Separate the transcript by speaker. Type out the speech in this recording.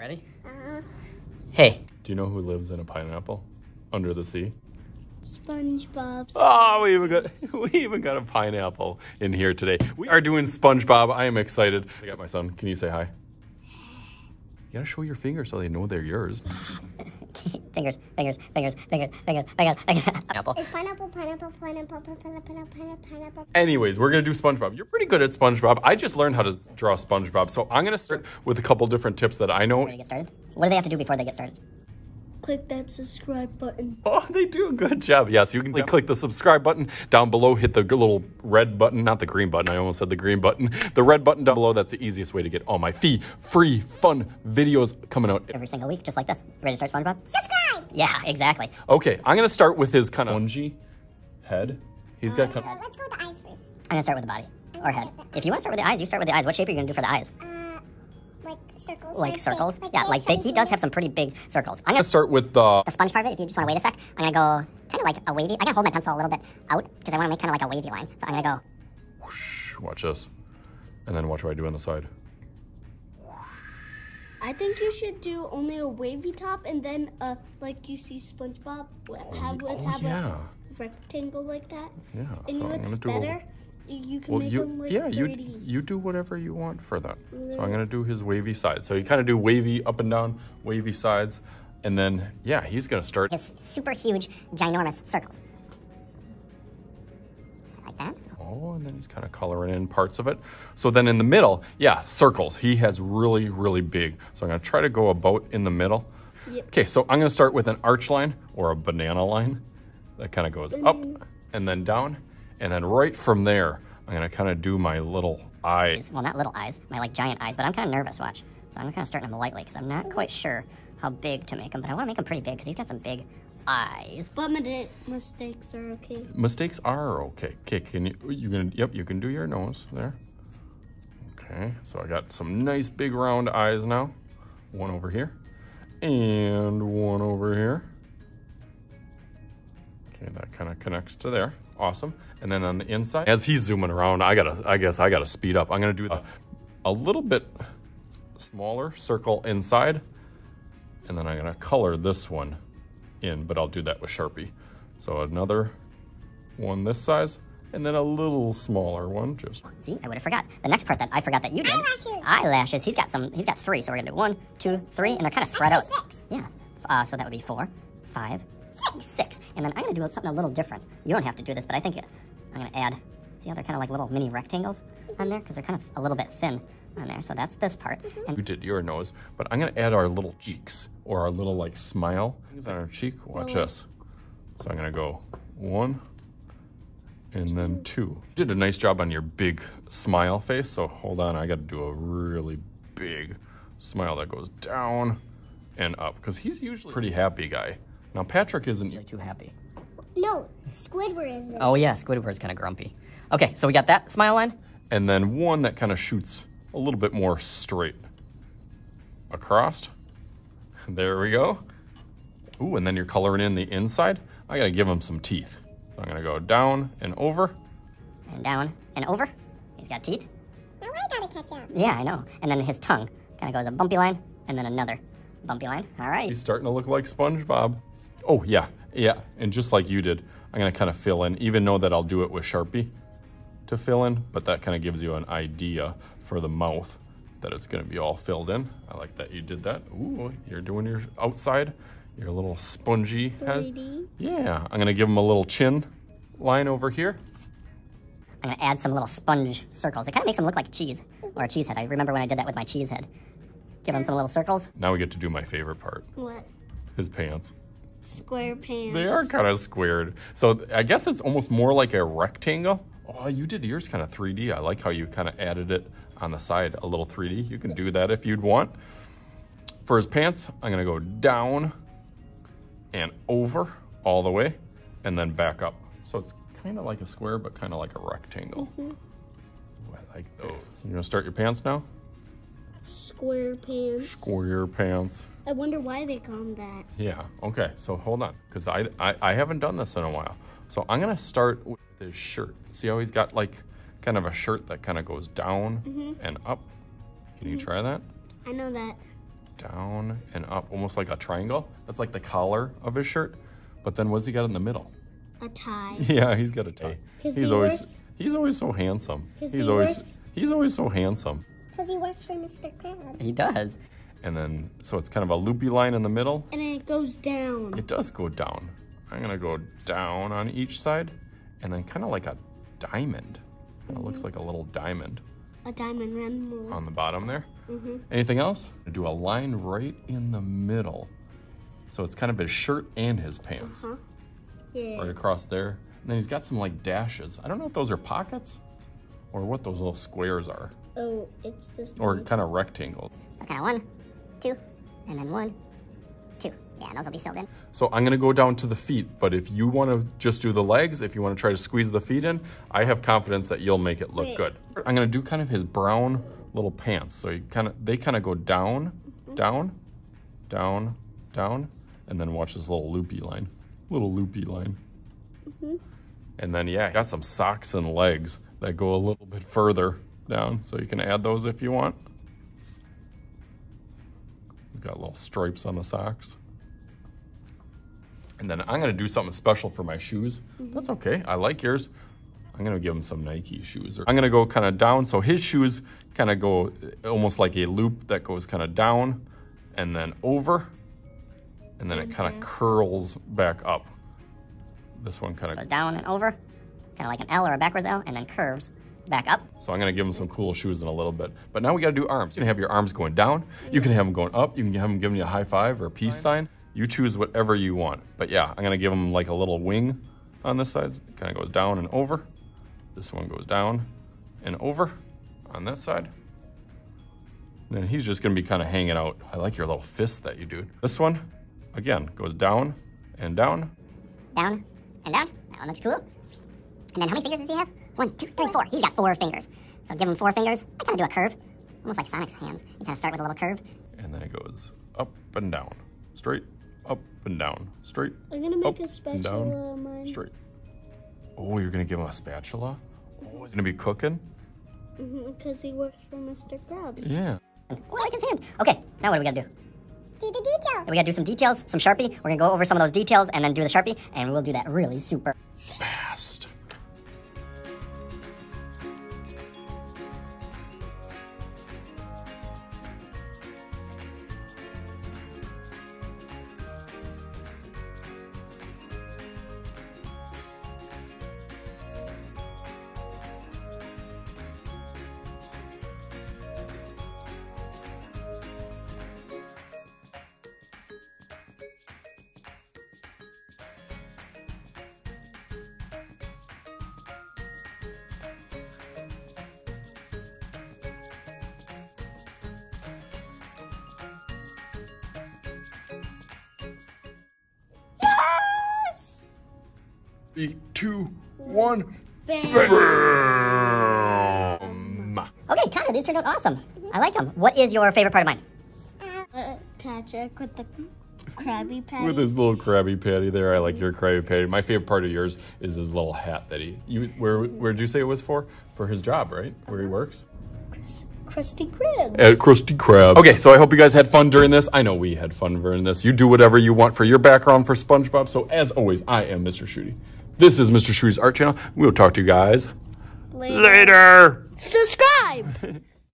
Speaker 1: Ready? Hey.
Speaker 2: Do you know who lives in a pineapple under the sea?
Speaker 3: SpongeBob.
Speaker 2: Oh, we even got a pineapple in here today. We are doing SpongeBob. I am excited. I got my son. Can you say hi? You gotta show your fingers so they know they're yours.
Speaker 1: Fingers. Pineapple.
Speaker 3: Is pineapple.
Speaker 2: Anyways, we're gonna do SpongeBob. You're pretty good at SpongeBob. I just learned how to draw SpongeBob, so I'm gonna start with a couple different tips that I know.
Speaker 1: Ready to get started? What do they have to do before they get started?
Speaker 3: Click that subscribe button.
Speaker 2: Oh, they do a good job. Yes, you can click the subscribe button down below, hit the little red button, not the green button. I almost said the green button. The red button down below, that's the easiest way to get all my free, fun videos coming out
Speaker 1: Every single week, just like this. Ready to start SpongeBob?
Speaker 3: Subscribe!
Speaker 1: Yeah, exactly.
Speaker 2: Okay, I'm gonna start with his kind of spongy head. He's got kind of...
Speaker 3: Let's go with the eyes first.
Speaker 1: I'm gonna start with the body. Or head. If you want to start with the eyes, you start with the eyes. What shape are you gonna do for the eyes?
Speaker 3: Like circles.
Speaker 1: Like circles?
Speaker 3: Big,
Speaker 1: Yeah, like big. He does have some pretty big circles. I'm
Speaker 2: I'm
Speaker 1: gonna
Speaker 2: gonna start with the...
Speaker 1: sponge part of it, if you just want to wait a sec. I'm gonna go kind of like a wavy. I gotta hold my pencil a little bit out because I want to make kind of like a wavy line. So I'm gonna go.
Speaker 2: Whoosh, watch this. And then watch what I do on the side.
Speaker 3: I think you should do only a wavy top and then like you see SpongeBob have
Speaker 2: yeah.
Speaker 3: a rectangle like that.
Speaker 2: Yeah,
Speaker 3: And
Speaker 2: so I'm
Speaker 3: what's
Speaker 2: gonna do
Speaker 3: better? You can make them like 3D.
Speaker 2: you do whatever you want for that. So I'm gonna do his wavy side. So you kind of do wavy up and down, wavy sides, and then yeah, he's gonna start
Speaker 1: His super huge, ginormous circles. Like that.
Speaker 2: Oh, and then he's kind of coloring in parts of it. So then in the middle, yeah, circles. He has really, really big. So I'm gonna try to go about in the middle.
Speaker 3: Yep.
Speaker 2: Okay, so I'm gonna start with an arch line or a banana line that kind of goes up and then down. And then right from there, I'm gonna kind of do my little eyes.
Speaker 1: Well, not little eyes, my like giant eyes, but I'm kind of nervous, watch. So I'm kind of starting them lightly because I'm not quite sure how big to make them, but I want to make them pretty big because he's got some big eyes.
Speaker 3: But mistakes are okay.
Speaker 2: Mistakes are okay. Okay, you can do your nose there. Okay, so I got some nice big round eyes now. One over here and one over here. Okay, that kind of connects to there. Awesome. And then on the inside, as he's zooming around, I guess I gotta speed up. I'm gonna do a little bit smaller circle inside, and then I'm gonna color this one in, but I'll do that with Sharpie. So another one this size, and then a little smaller one. Just
Speaker 1: see, I would have forgot. The next part that I forgot that you did.
Speaker 3: Eyelashes.
Speaker 1: Eyelashes. He's got 3, so we're gonna do 1, 2, 3, and they're kind of spread out.
Speaker 3: 6.
Speaker 1: Yeah. So that would be 4, 5, 6. And then I'm gonna do something a little different. You don't have to do this, but I think I'm gonna add, see how they're kind of like little mini rectangles on there? Because they're kind of a little bit thin on there. So that's this part. And
Speaker 2: you did your nose, but I'm gonna add our little cheeks or our little like smile things on our cheek. Watch this. So I'm gonna go 1 and then 2. You did a nice job on your big smile face. So hold on, I gotta do a really big smile that goes down and up because he's usually a pretty happy guy. Now Patrick isn't
Speaker 1: you're too happy.
Speaker 3: No, Squidward isn't.
Speaker 1: Oh yeah, Squidward's kind of grumpy. Okay, so we got that smile line.
Speaker 2: and then one that kind of shoots a little bit more straight across. There we go. Ooh, and then you're coloring in the inside. I gotta give him some teeth. So I'm gonna go down and over.
Speaker 1: And down and over. He's got teeth.
Speaker 3: Now I gotta catch up.
Speaker 1: Yeah, I know. And then his tongue kind of goes a bumpy line and then another bumpy line. All right.
Speaker 2: He's starting to look like SpongeBob. Oh, yeah. And just like you did, I'm gonna kind of fill in, even though that I'll do it with Sharpie to fill in, but that kind of gives you an idea for the mouth that it's gonna be all filled in. I like that you did that. Ooh, you're doing your outside, your little spongy head.
Speaker 3: 3D.
Speaker 2: Yeah, I'm gonna give him a little chin line over here.
Speaker 1: I'm gonna add some little sponge circles. It kind of makes him look like cheese or a cheese head. I remember when I did that with my cheese head. Give him some little circles.
Speaker 2: Now we get to do my favorite part,
Speaker 3: What?
Speaker 2: his pants.
Speaker 3: Square pants.
Speaker 2: They are kind of squared. So I guess it's almost more like a rectangle. Oh, you did yours kind of 3D. I like how you kind of added it on the side, a little 3D. You can do that if you'd want. For his pants, I'm gonna go down and over all the way and then back up. So it's kind of like a square, but kind of like a rectangle. Ooh, I like those. You're gonna start your pants now?
Speaker 3: Square pants.
Speaker 2: Square pants.
Speaker 3: I wonder why they call them that.
Speaker 2: Yeah, okay, so hold on, because I haven't done this in a while. So I'm gonna start with his shirt. See how he's got like kind of a shirt that kind of goes down and up? Can you try that?
Speaker 3: I know that.
Speaker 2: down and up, almost like a triangle. That's like the collar of his shirt. But then what's he got in the middle?
Speaker 3: A tie.
Speaker 2: Yeah, he's got a tie. He's always so handsome. He's always so handsome.
Speaker 3: Because he works for Mr. Krabs.
Speaker 1: He does.
Speaker 2: And then, so it's kind of a loopy line in the middle.
Speaker 3: And it goes down.
Speaker 2: It does go down. I'm gonna go down on each side, and then kind of like a diamond. It looks like a little diamond.
Speaker 3: A diamond rainbow.
Speaker 2: On the bottom there. Anything else? Do a line right in the middle. So it's kind of his shirt and his pants.
Speaker 3: Yeah.
Speaker 2: Right across there. And then he's got some like dashes. I don't know if those are pockets or what those little squares are.
Speaker 3: Oh, it's this
Speaker 2: Or
Speaker 3: one.
Speaker 2: kind of rectangles.
Speaker 1: So kind of 1, 2, and then 1, 2. Yeah, and those will be filled in.
Speaker 2: So I'm gonna go down to the feet, but if you wanna just do the legs, if you wanna try to squeeze the feet in, I have confidence that you'll make it look good. I'm gonna do kind of his brown little pants. So they kind of go down, down, down, down, and then watch this little loopy line. And then, yeah, got some socks and legs that go a little bit further down. So you can add those if you want. We've got little stripes on the socks. And then I'm gonna do something special for my shoes. That's okay, I like yours. I'm gonna give him some Nike shoes. I'm gonna go kind of down, so his shoes kind of go almost like a loop that goes kind of down and then over, and then it kind of curls back up. This one kind of
Speaker 1: goes down and over, kind of like an L or a backwards L, and then curves back up.
Speaker 2: So I'm gonna give him some cool shoes in a little bit. But now we gotta do arms. You can have your arms going down, you can have them going up, you can have them giving you a high five or a peace sign. You choose whatever you want. But yeah, I'm gonna give him like a little wing on this side. It kind of goes down and over. This one goes down and over on this side. And then he's just gonna be kind of hanging out. I like your little fist that you do. This one, again, goes down and down.
Speaker 1: Down and down. That one looks cool. And then how many fingers does he have? 1, 2, 3, 4. He's got 4 fingers. So give him 4 fingers. I kind of do a curve, almost like Sonic's hands. You kind of start with a little curve.
Speaker 2: And then it goes up and down, straight, up and down, straight.
Speaker 3: I'm gonna make
Speaker 2: up
Speaker 3: a spatula
Speaker 2: down,
Speaker 3: mine.
Speaker 2: straight. Oh, you're gonna give him a spatula? Oh, he's gonna be cooking?
Speaker 3: Because he works for Mr. Krabs.
Speaker 2: Yeah.
Speaker 1: Oh, I like his hand. Okay, now what do we gotta do?
Speaker 3: Do the detail.
Speaker 1: We gotta do some details, some Sharpie. We're gonna go over some of those details and then do the Sharpie, and we'll do that really super
Speaker 2: fast.
Speaker 3: Yes!
Speaker 2: 3, 2, 1.
Speaker 3: Bam!
Speaker 2: Bam.
Speaker 1: Okay, Connor, these turned out awesome. I like them. What is your favorite part of mine?
Speaker 3: Patrick with the Krabby Patty.
Speaker 2: With his little Krabby Patty there. I like your Krabby Patty. My favorite part of yours is his little hat that where'd you say it was for? For his job, right? Where he works?
Speaker 3: Krusty Krabs.
Speaker 2: At Krusty Krab. Okay, so I hope you guys had fun during this. I know we had fun during this. You do whatever you want for your background for SpongeBob. So as always, I am Mr. Shooty. This is Mr. Shooty's Art Channel. We'll talk to you guys later.
Speaker 3: Subscribe!